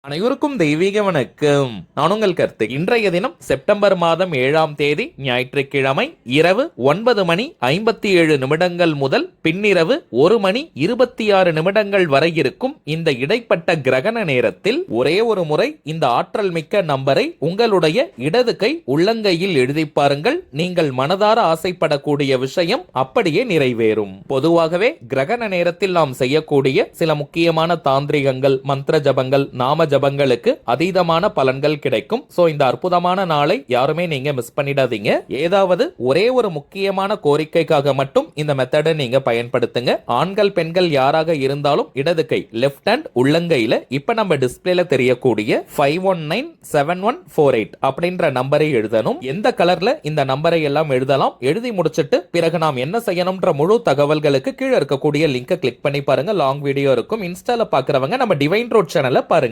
அனைவருக்கும் தெய்வீக வணக்கம். நான் உங்கள் கருத்து. இன்றைய தினம் செப்டம்பர் மாதம் 7ஆம் தேதி ஞாயிற்றுக்கிழமை இரவு 9:57 முதல் பின்னிரவு 1:26 வரை இருக்கும் இந்த இடைப்பட்ட கிரகண நேரத்தில் ஒரே ஒரு முறை இந்த ஆற்றல் மிக்க நம்பரை உங்களுடைய இடது கை உள்ளங்கையில் எழுதி பாருங்கள். நீங்கள் மனதார ஆசைப்படக்கூடிய விஷயம் அப்படியே நிறைவேறும். பொதுவாகவே கிரகண நேரத்தில் நாம் செய்யக்கூடிய சில முக்கியமான தாந்திரிகங்கள், மந்திர ஜபங்கள், நாம ஜபங்களுக்கு அதீதமான பலன்கள் கிடைக்கும். சோ இந்த அற்புதமான நாளை யாருமே நீங்க மிஸ் பண்ணிடாதீங்க. ஏதாவது ஒரே ஒரு முக்கியமான கோரிக்கைக்காக மட்டும் இந்த மெத்தடை நீங்க பயன்படுத்துங்க. ஆண்கள் பெண்கள் யாராக இருந்தாலும் இடது கை லெஃப்ட் ஹேண்ட் உள்ளங்கையில இப்ப நம்ம டிஸ்பிளேல தெரியக்கூடிய 519748 அப்படின்ற நம்பரை எழுதணும். எந்த கலர்ல இந்த நம்பரை எல்லாம் எழுதலாம். எழுதி முடிச்சிட்டு பிறகு நாம் என்ன செய்யணும்ன்ற முழு தகவல்களுக்கு கீழே இருக்கக்கூடிய லிங்கை கிளிக் பண்ணி பாருங்க. லாங் வீடியோ இருக்கும். இன்ஸ்டால பாக்குறவங்க நம்ம டிவைன் ரோட் சேனலை பாருங்க.